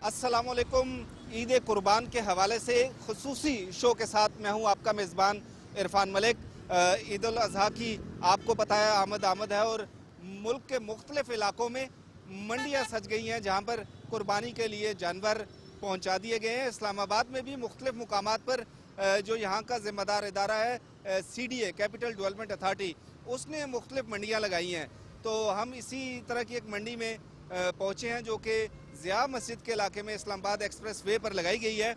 अस्सलामुअलैकुम। ईद कुर्बान के हवाले से खुसूसी शो के साथ मैं हूं आपका मेज़बान इरफान मलिक। ईद उल अज़हा की आपको पता है आमद है और मुल्क के मुख्तलिफ इलाकों में मंडियां सज गई हैं जहां पर कुर्बानी के लिए जानवर पहुंचा दिए गए हैं। इस्लामाबाद में भी मुख्तलिफ मुकामात पर जो यहाँ का ज़िम्मेदार इदारा है CDA कैपिटल डेवलपमेंट अथॉरिटी, उसने मुख्तलिफ मंडियाँ लगाई हैं। तो हम इसी तरह की एक मंडी में पहुँचे हैं जो कि ज़िया मस्जिद के इलाके में इस्लामाबाद एक्सप्रेस वे पर लगाई गई है।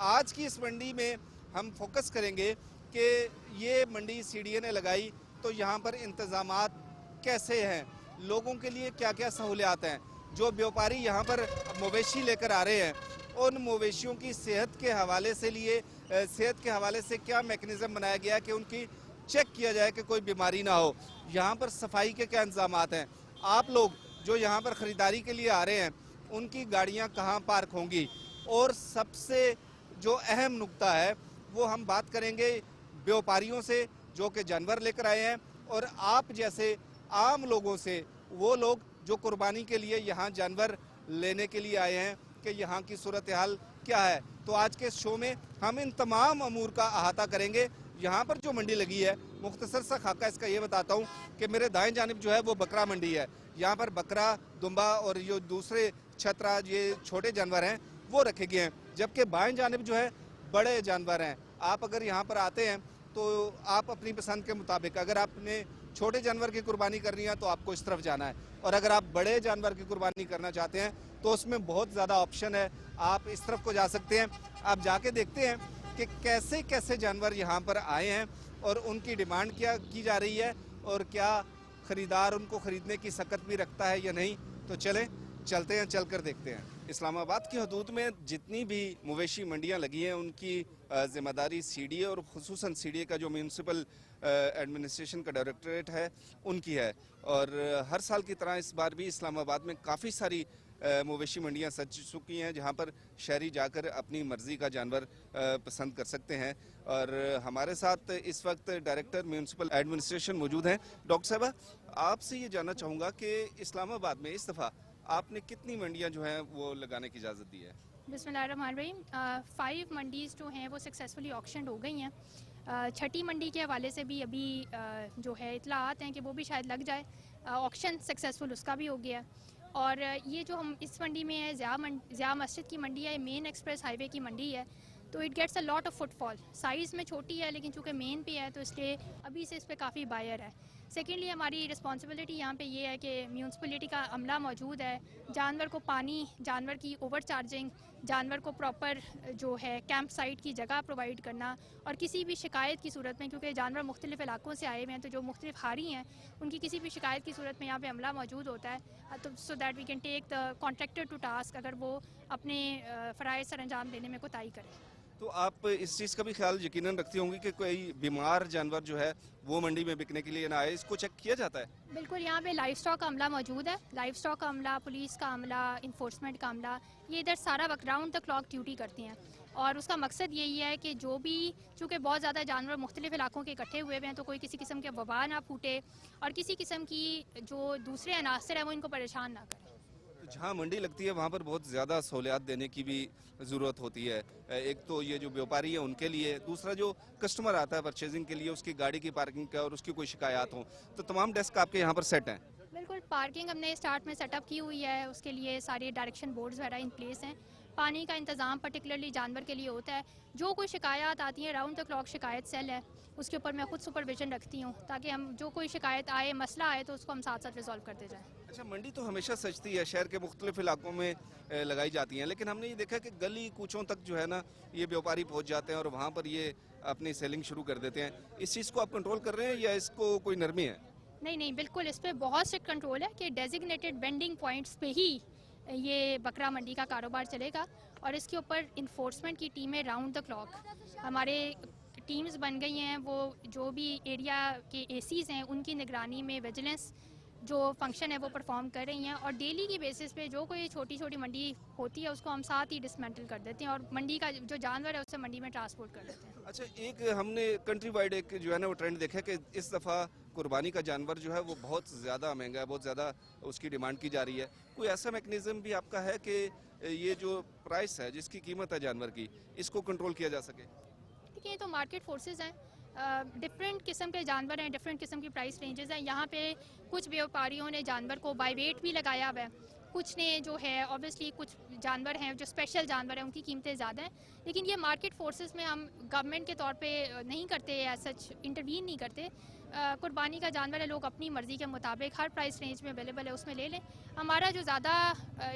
आज की इस मंडी में हम फोकस करेंगे कि ये मंडी CDA ने लगाई तो यहाँ पर इंतज़ामात कैसे हैं, लोगों के लिए क्या क्या सहूलियात हैं। जो व्यापारी यहाँ पर मवेशी लेकर आ रहे हैं उन मवेशियों की सेहत के हवाले से क्या मैकेनिज़्म बनाया गया है कि उनकी चेक किया जाए कि कोई बीमारी ना हो। यहाँ पर सफाई के क्या इंतज़ामात हैं। आप लोग जो यहाँ पर ख़रीदारी के लिए आ रहे हैं उनकी गाड़ियाँ कहाँ पार्क होंगी, और सबसे जो अहम नुक्ता है वो हम बात करेंगे व्यापारियों से जो कि जानवर लेकर आए हैं और आप जैसे आम लोगों से, वो लोग जो कुर्बानी के लिए यहाँ जानवर लेने के लिए आए हैं कि यहाँ की सूरत हाल क्या है। तो आज के शो में हम इन तमाम अमूर का अहाता करेंगे। यहाँ पर जो मंडी लगी है, मुख्तसर सा खाका इसका ये बताता हूँ कि मेरे दाएं जानिब जो है वो बकरा मंडी है। यहाँ पर बकरा, दुम्बा और जो दूसरे छतरा, ये छोटे जानवर हैं वो रखे गए हैं, जबकि बाएं जानिब जो है बड़े जानवर हैं। आप अगर यहाँ पर आते हैं तो आप अपनी पसंद के मुताबिक, अगर आपने छोटे जानवर की कुर्बानी करनी है तो आपको इस तरफ जाना है, और अगर आप बड़े जानवर की कुर्बानी करना चाहते हैं तो उसमें बहुत ज़्यादा ऑप्शन है, आप इस तरफ को जा सकते हैं। आप जाके देखते हैं कि कैसे कैसे जानवर यहाँ पर आए हैं और उनकी डिमांड क्या की जा रही है और क्या ख़रीदार उनको ख़रीदने की सकत भी रखता है या नहीं। तो चलते हैं, चलकर देखते हैं। इस्लामाबाद की हदूद में जितनी भी मवेशी मंडियां लगी हैं उनकी ज़िम्मेदारी CDA और ख़ुसूसन CDA का जो म्यूनसिपल एडमिनिस्ट्रेशन का डायरेक्टरेट है उनकी है। और हर साल की तरह इस बार भी इस्लामाबाद में काफ़ी सारी मवेशी मंडियां सज चुकी हैं जहां पर शहरी जाकर अपनी मर्ज़ी का जानवर पसंद कर सकते हैं। और हमारे साथ इस वक्त डायरेक्टर म्यूनसिपल एडमिनिस्ट्रेशन मौजूद हैं। डॉक्टर साहबा, आपसे ये जानना चाहूँगा कि इस्लामाबाद में इस दफ़ा आपने कितनी मंडियां जो हैं वो लगाने की इजाज़त दी है? बिस्मिल्लाहिर्रहमानिर्रहीम। 5 मंडीज़ जो हैं वो सक्सेसफुली ऑक्शन हो गई हैं। छठी मंडी के हवाले से भी अभी जो है इतलात हैं कि वो भी शायद लग जाए, ऑक्शन सक्सेसफुल उसका भी हो गया। और ये जो हम इस मंडी में है, ज़िया मस्जिद की मंडी है, मेन एक्सप्रेस हाईवे की मंडी है, तो it gets a lot of footfall. Size में छोटी है लेकिन चूँकि मेन पे है तो इसलिए अभी से इस पर काफ़ी बायर है। सेकेंडली हमारी रिस्पॉन्सिबिलिटी यहाँ पे ये है कि म्यूनसिपलिटी का अमला मौजूद है, जानवर को पानी, जानवर की ओवर चार्जिंग, जानवर को प्रॉपर जो है कैंप साइट की जगह प्रोवाइड करना, और किसी भी शिकायत की सूरत में, क्योंकि जानवर मुख्तलिफ इलाकों से आए हुए हैं तो जो मुख्तलिफ हारी हैं उनकी किसी भी शिकायत की सूरत में यहाँ पे अमला मौजूद होता है, तो so that we can take the contractor to task अगर वो अपने फ़राइज़ सर अंजाम देने में कोताही करें। तो आप इस चीज़ का भी ख्याल यकीनन रखती होंगी कि कोई बीमार जानवर जो है वो मंडी में बिकने के लिए ना आए, इसको चेक किया जाता है? बिल्कुल, यहाँ पे लाइफ स्टॉक का अमला मौजूद है। लाइफ स्टॉक का अमला, पुलिस का अमला, इन्फोर्समेंट का अमला, ये इधर सारा वक्त राउंड द क्लॉक ड्यूटी करती हैं। और उसका मकसद यही है कि जो भी, चूँकि बहुत ज़्यादा जानवर मुख्तलिफ इलाकों के इकट्ठे हुए हुए हैं, तो कोई किसी किस्म के वबा ना फूटे और किसी किस्म की जो दूसरे अनासर हैं वो इनको परेशान ना करें। जहाँ मंडी लगती है वहाँ पर बहुत ज़्यादा सहूलियात देने की भी ज़रूरत होती है। एक तो ये जो व्यापारी है उनके लिए, दूसरा जो कस्टमर आता है परचेजिंग के लिए, उसकी गाड़ी की पार्किंग का और उसकी कोई शिकायत हो, तो तमाम डेस्क आपके यहाँ पर सेट हैं? बिल्कुल, पार्किंग हमने स्टार्ट में सेटअप की हुई है, उसके लिए सारे डायरेक्शन बोर्ड्स वगैरह इन प्लेस हैं। पानी का इंतज़ाम पर्टिकुलरली जानवर के लिए होता है। जो कोई शिकायत आती है, राउंड द क्लॉक शिकायत सेल है, उसके ऊपर मैं खुद सुपरविजन रखती हूँ ताकि हम जो कोई शिकायत आए, मसला आए, तो उसको हम साथ साथ रिजॉल्व करते जाएँ। अच्छा, मंडी तो हमेशा सजती है, शहर के मुख्तलिफ इलाकों में लगाई जाती हैं, लेकिन हमने ये देखा कि गली कूचों तक जो है ना ये व्यापारी पहुँच जाते हैं और वहाँ पर ये अपनी सेलिंग शुरू कर देते हैं। इस चीज़ को आप कंट्रोल कर रहे हैं या इसको कोई नरमी है? नहीं, बिल्कुल इस पर बहुत स्ट्रिक्ट कंट्रोल है कि डेजिग्नेटेड वेंडिंग पॉइंट्स पे ही ये बकरा मंडी का कारोबार चलेगा, और इसके ऊपर इन्फोर्समेंट की टीमें राउंड द क्लॉक, हमारे टीम्स बन गई हैं। वो जो भी एरिया के ACs हैं उनकी निगरानी में विजिलेंस जो फंक्शन है वो परफॉर्म कर रही हैं, और डेली की बेसिस पे जो कोई छोटी छोटी मंडी होती है उसको हम साथ ही डिसमेंटल कर देते हैं और मंडी का जो जानवर है उससे मंडी में ट्रांसपोर्ट कर देते हैं। अच्छा, एक हमने कंट्री वाइड एक जो है ना वो ट्रेंड देखा कि इस दफ़ा कुर्बानी का जानवर जो है वो बहुत ज़्यादा महंगा है, बहुत ज़्यादा उसकी डिमांड की जा रही है। कोई ऐसा मैकेनिज्म भी आपका है कि ये जो प्राइस है, जिसकी कीमत है जानवर की, इसको कंट्रोल किया जा सके? देखिए, ये तो मार्केट फोर्सेस हैं। डिफरेंट किस्म के जानवर हैं, डिफरेंट किस्म की प्राइस रेंजेस हैं। यहाँ पे कुछ व्यापारियों ने जानवर को बाय वेट भी लगाया हुआ है, कुछ ने जो है ऑब्वियसली कुछ जानवर हैं जो स्पेशल जानवर हैं उनकी कीमतें ज़्यादा हैं। लेकिन ये मार्केट फोर्सेस में हम गवर्नमेंट के तौर पे नहीं करते, एज सच इंटरवीन नहीं करते। कुर्बानी का जानवर है, लोग अपनी मर्ज़ी के मुताबिक हर प्राइस रेंज में अवेलेबल है उसमें ले लें। हमारा जो ज़्यादा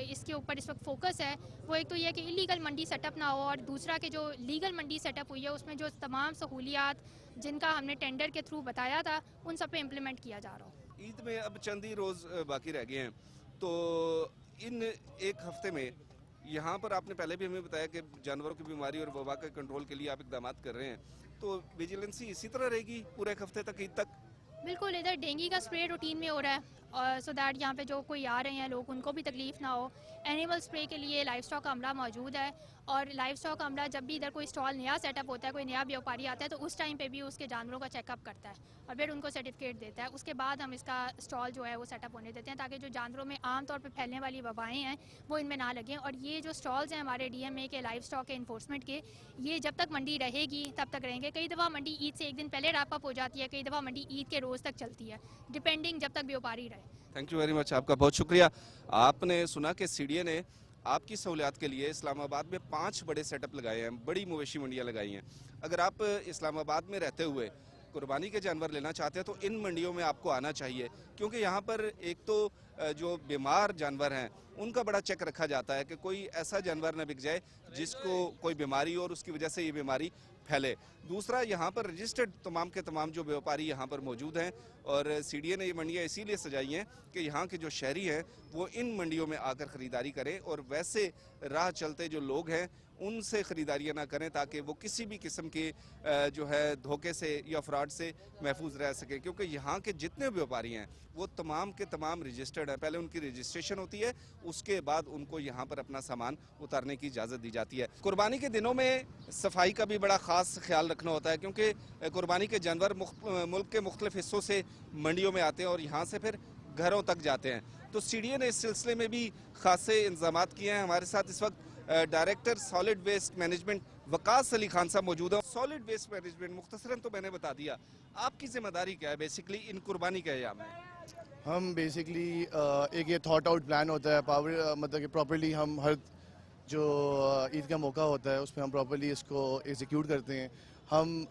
इसके ऊपर इस वक्त फोकस है वो एक तो ये है कि इलीगल मंडी सेटअप ना हो, और दूसरा कि जो लीगल मंडी सेटअप हुई है उसमें जो तमाम सहूलियात जिनका हमने टेंडर के थ्रू बताया था उन सब पे इम्प्लीमेंट किया जा रहा हो। ईद में अब चंद ही रोज़ बाकी रह गए हैं, तो इन एक हफ्ते में यहाँ पर आपने पहले भी हमें बताया कि जानवरों की बीमारी और वबा के कंट्रोल के लिए आप इकदाम कर रहे हैं, तो विजिलेंसी इसी तरह रहेगी पूरे एक हफ्ते तक, ईद तक? बिल्कुल, इधर डेंगू का स्प्रे रूटीन में हो रहा है, और सो दैट यहाँ पे जो कोई आ रहे हैं लोग उनको भी तकलीफ ना हो। एनिमल स्प्रे के लिए लाइफ स्टॉक अमला मौजूद है, और लाइफ स्टॉक अमला जब भी इधर कोई स्टॉल नया सेटअप होता है, कोई नया व्यापारी आता है, तो उस टाइम पे भी उसके जानवरों का चेकअप करता है और फिर उनको सर्टिफिकेट देता है। उसके बाद हम इसका स्टॉल जो है वो सेटअप होने देते हैं, ताकि जो जानवरों में आमतौर पर फैलने वाली वबाएँ हैं वो इनमें ना लगें। और ये जो स्टॉल्स हैं हमारे DMA के लाइफ स्टॉक के इन्फोर्समेंट के, ये जब तक मंडी रहेगी तब तक रहेंगे। कई दफ़ा मंडी ईद से एक दिन पहले रैप अप हो जाती है, कई दफ़ा मंडी ईद के रोज़ तक चलती है, डिपेंडिंग जब तक व्यापारी रहे। थैंक यू वेरी मच, आपका बहुत शुक्रिया। आपने सुना कि CDA ने आपकी सहूलियात के लिए इस्लामाबाद में 5 बड़े सेटअप लगाए हैं, बड़ी मवेशी मंडियाँ लगाई हैं। अगर आप इस्लामाबाद में रहते हुए कुर्बानी के जानवर लेना चाहते हैं तो इन मंडियों में आपको आना चाहिए, क्योंकि यहाँ पर एक तो जो बीमार जानवर हैं उनका बड़ा चेक रखा जाता है कि कोई ऐसा जानवर न बिक जाए जिसको कोई बीमारी और उसकी वजह से ये बीमारी फैले। दूसरा, यहाँ पर रजिस्टर्ड तमाम के तमाम जो व्यापारी यहाँ पर मौजूद हैं, और CDA ने ये मंडियाँ इसीलिए सजाई हैं कि यहाँ के जो शहरी हैं वो इन मंडियों में आकर ख़रीदारी करें, और वैसे राह चलते जो लोग हैं उनसे ख़रीदारियाँ ना करें, ताकि वो किसी भी किस्म के जो है धोखे से या फ्रॉड से महफूज रह सके। क्योंकि यहाँ के जितने व्यापारी हैं वो तमाम के तमाम रजिस्टर्ड हैं, पहले उनकी रजिस्ट्रेशन होती है, उसके बाद उनको यहाँ पर अपना सामान उतारने की इजाज़त दी जाती है। कुर्बानी के दिनों में सफाई का भी बड़ा ख़ास ख्याल रखना होता है, क्योंकि कुर्बानी के जानवर मुल्क के मुख्तलिफ हिस्सों से मंडियों में आते हैं और यहाँ से फिर घरों तक जाते हैं। तो CDA ने इस सिलसिले में भी खासे इंतजाम किए हैं। हमारे साथ इस वक्त director solid waste management Waqas Ali Khan साहब मौजूद है। सॉलिड वेस्ट मैनेजमेंट मुख्तसरन तो मैंने बता दिया, आपकी जिम्मेदारी क्या है बेसिकली इन कुर्बानी के अय्याम में? हम बेसिकली एक ये थॉट आउट प्लान होता है, मतलब कि प्रॉपर्ली हम हर जो ईद का मौका होता है उसमें हम प्रॉपर्ली इसको एग्जीक्यूट करते हैं। हम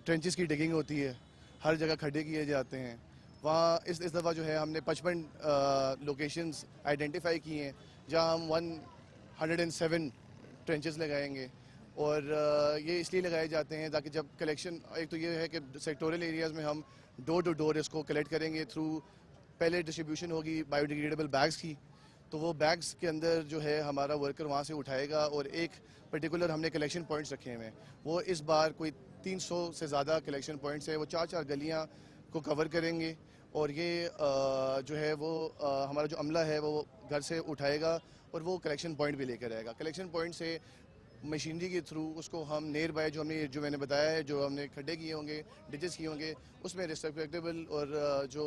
ट्रेंचेस की डिगिंग होती है, हर जगह खड्डे किए जाते हैं। वहाँ इस दफ़ा जो है हमने 55 लोकेशंस आइडेंटिफाई किए हैं जहाँ हम 107 ट्रेंचेस लगाएंगे, और ये इसलिए लगाए जाते हैं ताकि जब कलेक्शन, एक तो ये है कि सेक्टोरल एरियाज़ में हम डोर टू डोर इसको कलेक्ट करेंगे थ्रू, पहले डिस्ट्रीब्यूशन होगी बायोडिग्रेडेबल बैग्स की, तो वो बैग्स के अंदर जो है हमारा वर्कर वहाँ से उठाएगा, और एक पर्टिकुलर हमने कलेक्शन पॉइंट्स रखे हुए हैं। वो इस बार कोई 300 से ज़्यादा कलेक्शन पॉइंट्स है, वो 4 गलियाँ को कवर करेंगे, और ये जो है वो हमारा जो अमला है वो घर से उठाएगा और वो कलेक्शन पॉइंट भी लेकर आएगा। कलेक्शन पॉइंट से मशीनरी के थ्रू उसको हम नियर बाय जो मैंने बताया है, जो हमने खड्डे किए होंगे, डिचेस किए होंगे, उसमें रिस्पेक्टेबल और जो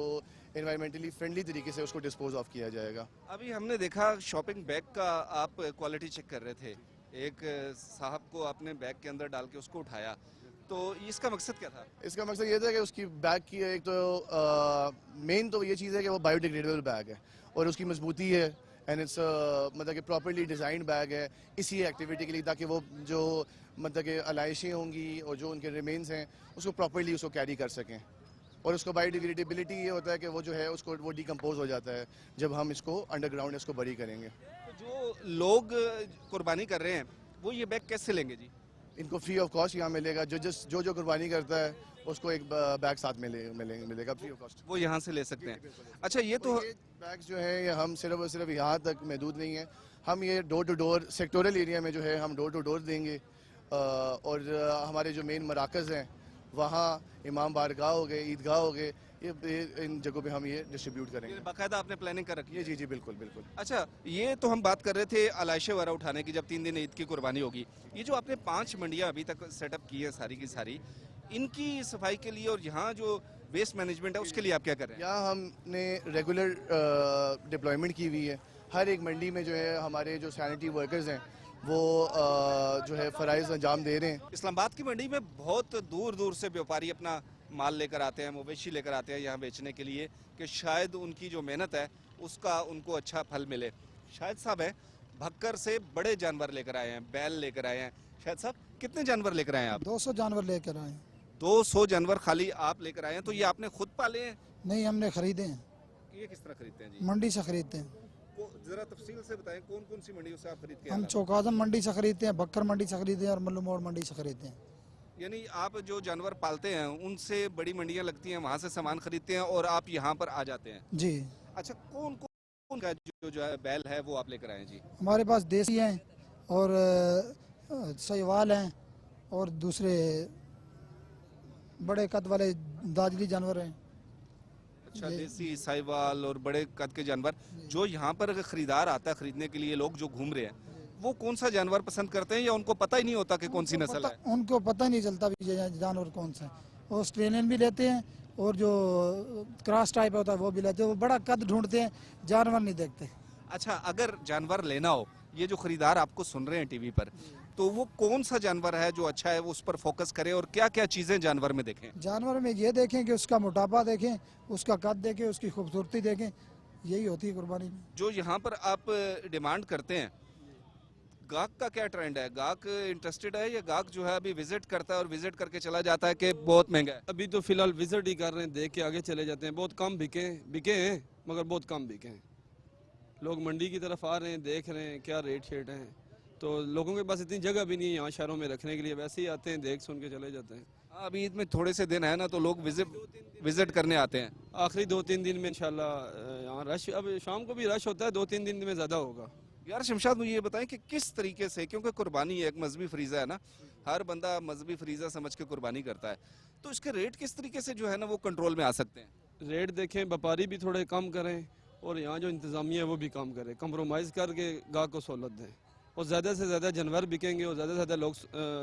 एनवायरमेंटली फ्रेंडली तरीके से उसको डिस्पोज ऑफ किया जाएगा। अभी हमने देखा शॉपिंग बैग का आप क्वालिटी चेक कर रहे थे, एक साहब को आपने बैग के अंदर डाल के उसको उठाया, तो इसका मकसद क्या था? इसका मकसद ये था कि उसकी बैग की एक तो मेन तो ये चीज़ है कि वो बायोडिग्रेडेबल बैग है और उसकी मजबूती है, एंड इट्स मतलब कि प्रॉपर्ली डिज़ाइंड बैग है इसी एक्टिविटी के लिए, ताकि वो जो मतलब कि अलाइशें होंगी और जो उनके रिमेन्स हैं उसको प्रॉपर्ली उसको कैरी कर सकें। और उसको बायोडिग्रेडेबिलिटी ये होता है कि वो जो है उसको वो डिकम्पोज हो जाता है जब हम इसको अंडरग्राउंड इसको बरी करेंगे। तो जो लोग कुर्बानी कर रहे हैं वो ये बैग कैसे लेंगे जी? इनको फ्री ऑफ कॉस्ट यहाँ मिलेगा, जो कुर्बानी करता है उसको एक बैग साथ मिलेगा फ्री ऑफ कॉस्ट, वो यहाँ से ले सकते हैं। अच्छा, ये तो बैग्स जो है ये हम सिर्फ और सिर्फ यहाँ तक महदूद नहीं है, हम ये door to door sectoral area में जो है हम डोर टू डोर देंगे, और हमारे जो मेन मराकज़ हैं वहाँ इमाम बारगाह हो गए, ईदगाह हो गए, ये इन जगहों पे हम ये डिस्ट्रीब्यूट करेंगे। बाकायदा आपने प्लानिंग कर रखी है? जी जी बिल्कुल बिल्कुल। अच्छा, ये तो हम बात कर रहे थे अलाइशे वगैरह उठाने की, जब 3 दिन ईद की कुर्बानी होगी। ये जो आपने 5 मंडियां अभी तक सेटअप की है सारी की सारी, इनकी सफाई के लिए और यहाँ जो वेस्ट मैनेजमेंट है उसके लिए आप क्या कर रहे हैं? यहाँ हमने रेगुलर डिप्लॉयमेंट की हुई है। हर एक मंडी में जो है हमारे जो सैनिटरी वर्कर्स हैं वो जो है फ़राइज़ अंजाम दे रहे हैं। इस्लामाबाद की मंडी में बहुत दूर दूर से व्यापारी अपना माल लेकर आते हैं, मवेशी लेकर आते हैं यहाँ बेचने के लिए, कि शायद उनकी जो मेहनत है उसका उनको अच्छा फल मिले। शायद साहब है भक्कर से बड़े जानवर लेकर आए हैं, बैल लेकर आए हैं। शायद साहब कितने जानवर लेकर आए हैं आप? 200 जानवर लेकर आए हैं। 200 जानवर खाली आप लेकर आए हैं? तो ये आपने खुद पाले हैं? नहीं, हमने खरीदे हैं, ये किस तरह खरीदते हैं जी? मंडी से खरीदते हैं। जरा तफसील से बताएं कौन कौन सी मंडियों से आप खरीद के हम आए? चौकाजम मंडी से खरीदते हैं, बक्कर मंडी से खरीदते हैं और मल्लू मोड़ मंडी से खरीदते हैं। यानी आप जो जानवर पालते हैं उनसे बड़ी मंडियां लगती हैं, वहाँ से सामान खरीदते हैं और आप यहाँ पर आ जाते हैं? जी, अच्छा, कौन कौन का जो है बैल है वो आप लेकर आए हैं जी? हमारे पास देसी हैं और सहीवाल हैं और दूसरे बड़े कद वाले दाजली जानवर हैं। अच्छा, देसी साहिवाल और बड़े कद के जानवर। जो यहाँ पर खरीदार आता है खरीदने के लिए, लोग जो घूम रहे हैं वो कौन सा जानवर पसंद करते हैं या उनको पता ही नहीं होता कि कौन सी नस्ल है? उनको पता नहीं चलता भी ये जानवर कौन सा है। ऑस्ट्रेलियन भी लेते हैं और जो क्रॉस टाइप होता है वो भी लेते हैं। वो बड़ा कद ढूंढते हैं, जानवर नहीं देखते। अच्छा, अगर जानवर लेना हो, ये जो खरीदार आपको सुन रहे हैं टीवी पर, तो वो कौन सा जानवर है जो अच्छा है, वो उस पर फोकस करें और क्या क्या चीजें जानवर में देखें? जानवर में ये देखें कि उसका मोटापा देखें, उसका कद देखें, उसकी खूबसूरती देखें, यही होती है कुर्बानी में। जो यहाँ पर आप डिमांड करते हैं, गाहक का क्या ट्रेंड है? गाहक इंटरेस्टेड है या गाहक जो है अभी विजिट करता है और विजिट करके चला जाता है कि बहुत महंगा है? अभी तो फिलहाल विजिट ही कर रहे हैं, देख के आगे चले जाते हैं। बहुत कम बिके हैं मगर बहुत कम बिके हैं। लोग मंडी की तरफ आ रहे हैं, देख रहे हैं क्या रेट शेट हैं। तो लोगों के पास इतनी जगह भी नहीं है यहाँ शहरों में रखने के लिए, वैसे ही आते हैं, देख सुन के चले जाते हैं। अभी ईद में थोड़े से दिन है ना, तो लोग विजिट करने आते हैं। आखिरी 2-3 दिन में इंशाल्लाह यहाँ रश, अब शाम को भी रश होता है, 2-3 दिन में ज़्यादा होगा। यार शमशाद, मुझे ये बताएं कि किस तरीके से, क्योंकि कुर्बानी एक मजहबी फरीज़ा है ना, हर बंदा मजहबी फरीज़ा समझ के कुर्बानी करता है, तो इसके रेट किस तरीके से जो है ना वो कंट्रोल में आ सकते हैं? रेट देखें, व्यापारी भी थोड़े कम करें और यहाँ जो इंतज़ामिया है वो भी कम करे, कंप्रोमाइज़ करके गाहक को सहूलत दें और ज़्यादा से ज़्यादा जानवर बिकेंगे और ज़्यादा से ज़्यादा लोग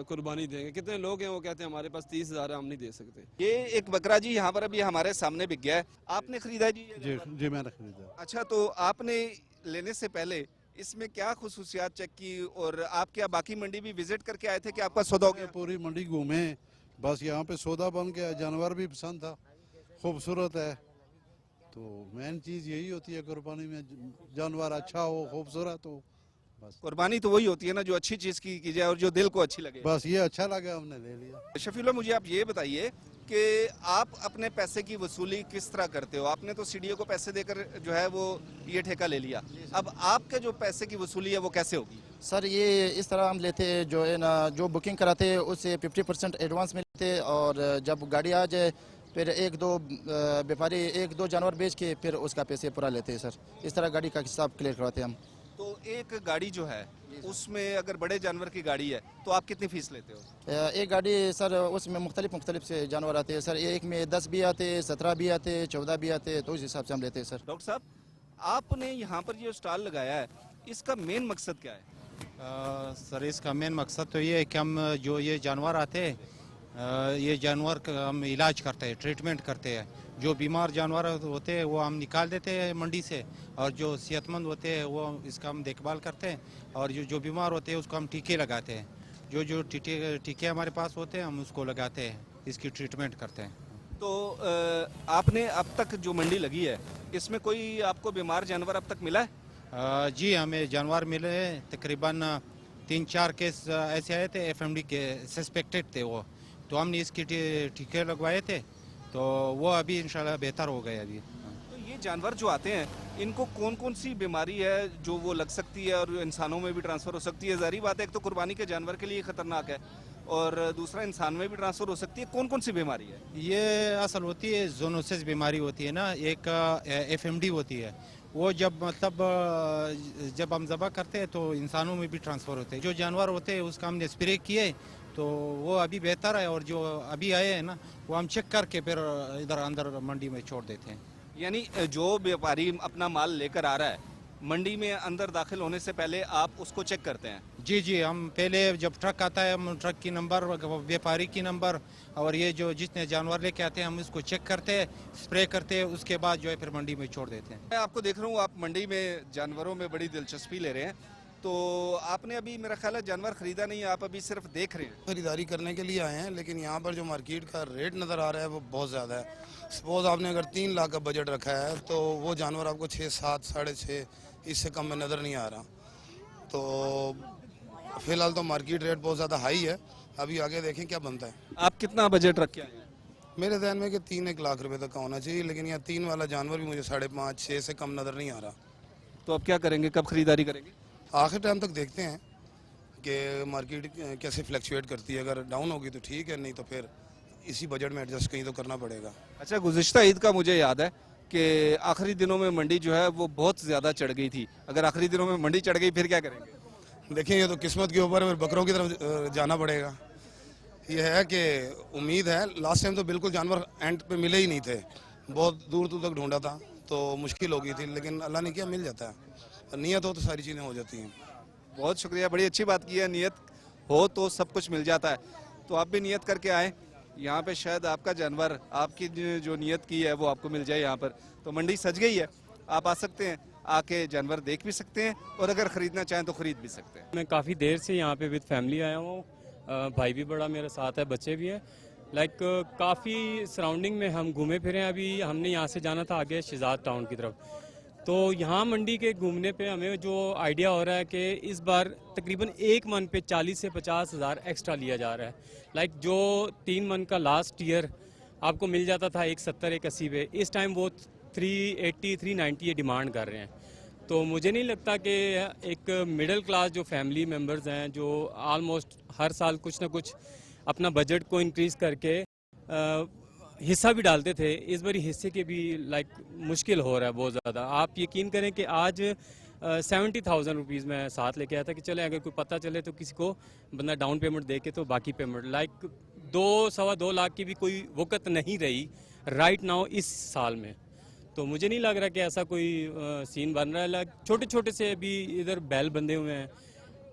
कुर्बानी देंगे। कितने लोग हैं वो कहते हैं हमारे पास 30,000 है, हम नहीं दे सकते। ये एक बकरा जी यहाँ पर अभी हमारे सामने बिक गया है, आपने खरीदा है जी? जी जी मैंने खरीदा। अच्छा, तो आपने लेने से पहले इसमें क्या खुसूसियात चेक की और आप क्या बाकी मंडी भी विजिट करके आए थे कि आपका सौदा हो गया? पूरी मंडी घूमे, बस यहाँ पे सौदा बन गया, जानवर भी पसंद था, खूबसूरत है। तो मेन चीज़ यही होती है कुर्बानी में, जानवर अच्छा हो, खूबसूरत हो, बस। कुर्बानी तो वही होती है ना जो अच्छी चीज की जाए और जो दिल को अच्छी लगे। बस ये अच्छा लगा, हमने ले लिया। शफीउल्लाह, मुझे आप ये बताइए कि आप अपने पैसे की वसूली किस तरह करते हो? आपने तो सीडीओ को पैसे देकर जो है वो ये ठेका ले लिया, अब आपके जो पैसे की वसूली है वो कैसे होगी? सर ये इस तरह हम लेते हैं, जो है ना जो बुकिंग कराते हैं उससे 50% एडवांस में लेते हैं और जब गाड़ी आ जाए फिर 1-2 व्यापारी 1-2 जानवर बेच के फिर उसका पैसे पूरा लेते हैं सर। इस तरह गाड़ी का हिसाब क्लियर करवाते हैं हम। तो एक गाड़ी जो है उसमें अगर बड़े जानवर की गाड़ी है तो आप कितनी फीस लेते हो? एक गाड़ी सर उसमें मुख्तलिफ से जानवर आते हैं सर। एक में 10 भी आते हैं, 17 भी आते हैं, 14 भी आते हैं, तो उस हिसाब से हम लेते हैं सर। डॉक्टर साहब, आपने यहाँ पर जो स्टॉल लगाया है इसका मेन मकसद क्या है? सर इसका मेन मकसद तो ये है कि हम जो ये जानवर आते हैं, ये जानवर का हम इलाज करते हैं, ट्रीटमेंट करते हैं। जो बीमार जानवर होते हैं वो हम निकाल देते हैं मंडी से, और जो सेहतमंद होते हैं वो इसका हम देखभाल करते हैं, और जो बीमार होते हैं उसको हम टीके लगाते हैं। जो टीके हमारे पास होते हैं हम उसको लगाते हैं, इसकी ट्रीटमेंट करते हैं। तो आपने अब तक जो मंडी लगी है इसमें कोई आपको बीमार जानवर अब तक मिला है? जी हमें जानवर मिले हैं, तकरीबन 3-4 केस ऐसे आए थे, FMD के सस्पेक्टेड थे वो, तो हमने इसके टीके लगवाए थे, तो वो अभी इंशाल्लाह बेहतर हो गए अभी। तो ये जानवर जो आते हैं इनको कौन कौन सी बीमारी है जो वो लग सकती है और इंसानों में भी ट्रांसफ़र हो सकती है? ज़ाहिर बात है, एक तो कुर्बानी के जानवर के लिए ख़तरनाक है और दूसरा इंसान में भी ट्रांसफ़र हो सकती है। कौन कौन सी बीमारी है? ये असल होती है जोनोसिस बीमारी होती है ना, एक FMD होती है, वो जब मतलब जब हम ज़बह करते हैं तो इंसानों में भी ट्रांसफ़र होते हैं। जो जानवर होते हैं उसका हमने स्प्रे किए तो वो अभी बेहतर है, और जो अभी आए हैं ना वो हम चेक करके फिर इधर अंदर मंडी में छोड़ देते हैं। यानी जो व्यापारी अपना माल लेकर आ रहा है मंडी में अंदर दाखिल होने से पहले आप उसको चेक करते हैं? जी जी, हम पहले जब ट्रक आता है हम ट्रक की नंबर, व्यापारी की नंबर, और ये जो जितने जानवर लेके आते हैं हम इसको चेक करते हैं, स्प्रे करते हैं, उसके बाद जो है फिर मंडी में छोड़ देते हैं। मैं आपको देख रहा हूँ आप मंडी में जानवरों में बड़ी दिलचस्पी ले रहे हैं, तो आपने अभी मेरा ख्याल है जानवर खरीदा नहीं है, आप अभी सिर्फ देख रहे हैं। खरीदारी करने के लिए आए हैं, लेकिन यहाँ पर जो मार्केट का रेट नज़र आ रहा है वो बहुत ज़्यादा है। सपोज आपने अगर 3 लाख का बजट रखा है तो वो जानवर आपको 6, 7, 6.5 इससे कम में नज़र नहीं आ रहा। तो फिलहाल तो मार्केट रेट बहुत ज़्यादा हाई है, अभी आगे देखें क्या बनता है। आप कितना बजट रख के आए हैं? मेरे ध्यान में कि 3-1 लाख रुपए तक का होना चाहिए, लेकिन यहाँ 3 वाला जानवर भी मुझे 5.5, 6 से कम नज़र नहीं आ रहा। तो अब क्या करेंगे, कब खरीदारी करेंगे? आखिर टाइम तक देखते हैं कि मार्केट कैसे फ्लक्चुएट करती है। अगर डाउन होगी तो ठीक है, नहीं तो फिर इसी बजट में एडजस्ट कहीं तो करना पड़ेगा। अच्छा, गुज़िश्ता ईद का मुझे याद है कि आखिरी दिनों में मंडी जो है वो बहुत ज़्यादा चढ़ गई थी। अगर आखिरी दिनों में मंडी चढ़ गई फिर क्या करेंगे? देखिए ये तो किस्मत के ऊपर है, बकरों की तरफ जाना पड़ेगा। ये है कि उम्मीद है, लास्ट टाइम तो बिल्कुल जानवर एंड पे मिले ही नहीं थे, बहुत दूर दूर तक ढूंढा था तो मुश्किल हो गई थी, लेकिन अल्लाह ने किया मिल जाता है। नियत हो तो सारी चीज़ें हो जाती हैं। बहुत शुक्रिया, बड़ी अच्छी बात की है, नियत हो तो सब कुछ मिल जाता है। तो आप भी नियत करके आए, यहाँ पे शायद आपका जानवर, आपकी जो नियत की है वो आपको मिल जाए यहाँ पर। तो मंडी सज गई है, आप आ सकते हैं, आके जानवर देख भी सकते हैं और अगर ख़रीदना चाहें तो ख़रीद भी सकते हैं। मैं काफ़ी देर से यहाँ पे विद फैमिली आया हूँ, भाई भी बड़ा मेरे साथ है, बच्चे भी हैं। लाइक काफ़ी सराउंडिंग में हम घूमे फिरे हैं। अभी हमने यहाँ से जाना था आगे शिजात टाउन की तरफ, तो यहाँ मंडी के घूमने पे हमें जो आइडिया हो रहा है कि इस बार तकरीबन 1 मन पे 40 से 50 हज़ार एक्स्ट्रा लिया जा रहा है। लाइक जो 3 मन का लास्ट ईयर आपको मिल जाता था 170, 180 पे, इस टाइम वो 380, 390 ये डिमांड कर रहे हैं। तो मुझे नहीं लगता कि एक मिडिल क्लास जो फैमिली मेम्बर्स हैं, जो आलमोस्ट हर साल कुछ ना कुछ अपना बजट को इंक्रीज़ करके हिस्सा भी डालते थे, इस बारी हिस्से के भी लाइक मुश्किल हो रहा है बहुत ज़्यादा। आप यकीन करें कि आज 70,000 रुपीज़ मैं साथ लेके आया था कि चले अगर कोई पता चले तो किसी को बंदा डाउन पेमेंट दे के तो बाकी पेमेंट, लाइक 2-2.25 लाख की भी कोई वक़्त नहीं रही राइट नाउ इस साल में। तो मुझे नहीं लग रहा कि ऐसा कोई सीन बन रहा है। लाइक छोटे छोटे से अभी इधर बैल बंधे हुए हैं,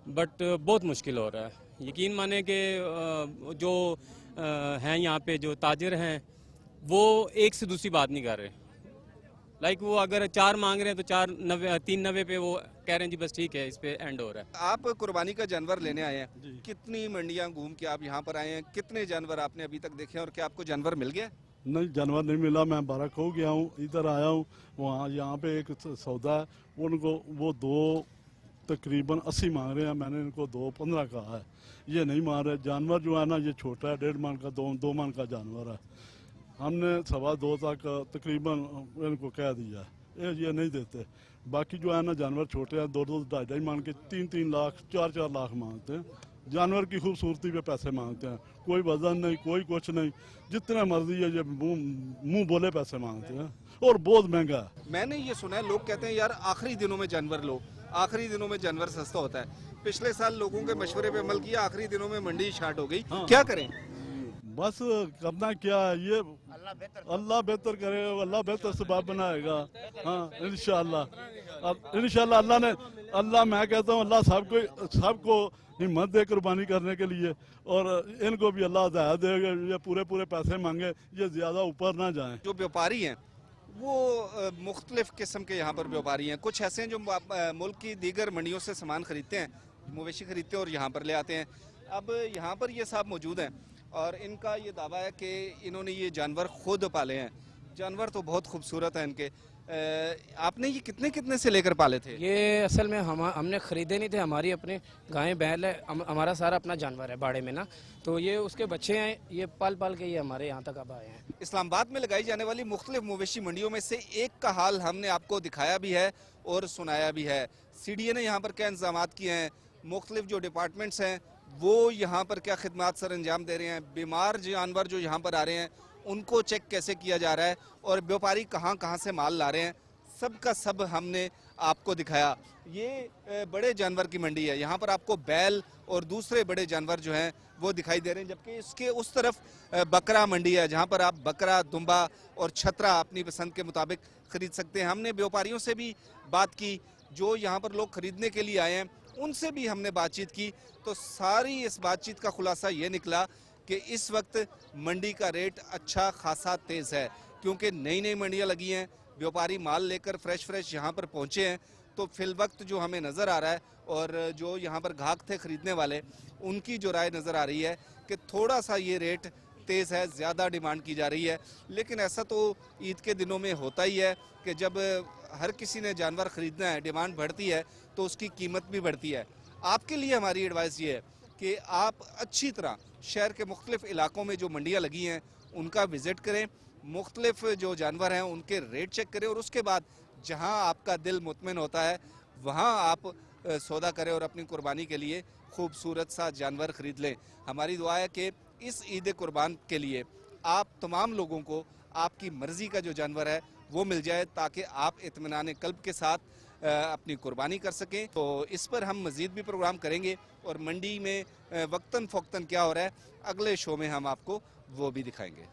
बट बहुत मुश्किल हो रहा है। यकीन माने कि जो हैं यहाँ पे जो ताजिर हैं वो एक से दूसरी बात नहीं कर रहे। लाइक वो अगर 4 मांग रहे हैं तो 390 पे वो कह रहे हैं जी बस ठीक है, इस पे एंड हो रहा है। आप कुर्बानी का जानवर लेने आए हैं, कितनी मंडियाँ घूम के आप यहाँ पर आए हैं, कितने जानवर आपने अभी तक देखे हैं और क्या आपको जानवर मिल गया? नहीं, जानवर नहीं मिला। मैं बारह खो गया हूँ, इधर आया हूँ। वहाँ यहाँ पे एक सौदा है, उनको वो 2 तकरीबन 80 मांग रहे हैं, मैंने इनको 2.15 कहा है, ये नहीं मार रहे। जानवर जो है ना ये छोटा है, 1.5 मन का 2 मन का जानवर है। हमने 2.25 तक तकरीबन इनको कह दिया है, ये नहीं देते। बाकी जो है ना जानवर छोटे हैं, 2-2, 2.5 मन के 3-3 लाख 4-4 लाख मांगते हैं। जानवर की खूबसूरती पे पैसे मांगते हैं, कोई वजन नहीं, कोई कुछ नहीं, जितने मर्जी है ये मुंह बोले पैसे मांगते हैं और बहुत महंगा है। मैंने ये सुना है, लोग कहते हैं यार आखिरी दिनों में जानवर लो, आखिरी दिनों में जानवर सस्ता होता है। पिछले साल लोगों के मशवरे पे अमल किया, आखिरी दिनों में मंडी स्टार्ट हो गई। हाँ। क्या करें? बस करना क्या है, ये अल्लाह बेहतर करे, अल्लाह बेहतर सबब बनाएगा। हाँ इंशाल्लाह अल्लाह मैं कहता हूँ अल्लाह सबको हिम्मत दे कुर्बानी करने के लिए, और इनको भी अल्लाह हिदायत देगा। ये पूरे पैसे मांगे, ये ज़्यादा ऊपर ना जाएं। जो व्यापारी हैं वो मुख्तलिफ किस्म के यहाँ पर व्यापारी हैं। कुछ ऐसे हैं जो मुल्क की दीगर मंडियों से सामान खरीदते हैं, मवेशी खरीदते हैं और यहाँ पर ले आते हैं। अब यहाँ पर ये साहब मौजूद हैं और इनका ये दावा है कि इन्होंने ये जानवर खुद पाले हैं। जानवर तो बहुत खूबसूरत हैं इनके। आपने ये कितने से लेकर पाले थे? ये असल में हमने ख़रीदे नहीं थे, हमारी अपने गायें बैल है, हमारा सारा अपना जानवर है बाड़े में ना, तो ये उसके बच्चे हैं, ये पाल के ये हमारे यहाँ तक अब आए हैं। इस्लामाबाद में लगाई जाने वाली मुख्तलिफ मवेशी मंडियों में से एक का हाल हमने आपको दिखाया भी है और सुनाया भी है। CDA ने यहाँ पर क्या इंतजाम किए हैं, मुख्तलिफ जो डिपार्टमेंट्स हैं वो यहाँ पर क्या खिदमात सर अंजाम दे रहे हैं, बीमार जानवर जो यहाँ पर आ रहे हैं उनको चेक कैसे किया जा रहा है और व्यापारी कहाँ से माल ला रहे हैं, सब का सब हमने आपको दिखाया। ये बड़े जानवर की मंडी है, यहाँ पर आपको बैल और दूसरे बड़े जानवर जो हैं वो दिखाई दे रहे हैं, जबकि इसके उस तरफ बकरा मंडी है जहाँ पर आप बकरा, दुम्बा और छतरा अपनी पसंद के मुताबिक खरीद सकते हैं। हमने व्यापारियों से भी बात की जो यहाँ पर लोग खरीदने के लिए आए हैं, उनसे भी हमने बातचीत की, तो सारी इस बातचीत का खुलासा ये निकला कि इस वक्त मंडी का रेट अच्छा खासा तेज़ है, क्योंकि नई नई मंडियाँ लगी हैं, व्यापारी माल लेकर फ्रेश यहाँ पर पहुँचे हैं। तो फिल वक्त जो हमें नज़र आ रहा है और जो यहाँ पर ग्राहक थे खरीदने वाले, उनकी जो राय नज़र आ रही है कि थोड़ा सा ये रेट तेज़ है, ज़्यादा डिमांड की जा रही है। लेकिन ऐसा तो ईद के दिनों में होता ही है कि जब हर किसी ने जानवर ख़रीदना है, डिमांड बढ़ती है तो उसकी कीमत भी बढ़ती है। आपके लिए हमारी एडवाइस ये है कि आप अच्छी तरह शहर के मुख्तलिफ इलाकों में जो मंडियाँ लगी हैं उनका विज़िट करें, मुख्तलिफ जो जानवर हैं उनके रेट चेक करें और उसके बाद जहां आपका दिल मुतमिन होता है वहां आप सौदा करें और अपनी कुर्बानी के लिए खूबसूरत सा जानवर ख़रीद लें। हमारी दुआ है कि इस ईद कुर्बान के लिए आप तमाम लोगों को आपकी मर्ज़ी का जो जानवर है वो मिल जाए, ताकि आप इत्मीनान क़ल्ब के साथ अपनी कुर्बानी कर सकें। तो इस पर हम मज़ीद भी प्रोग्राम करेंगे और मंडी में वक्तन फ़ौक्तन क्या हो रहा है अगले शो में हम आपको वो भी दिखाएंगे।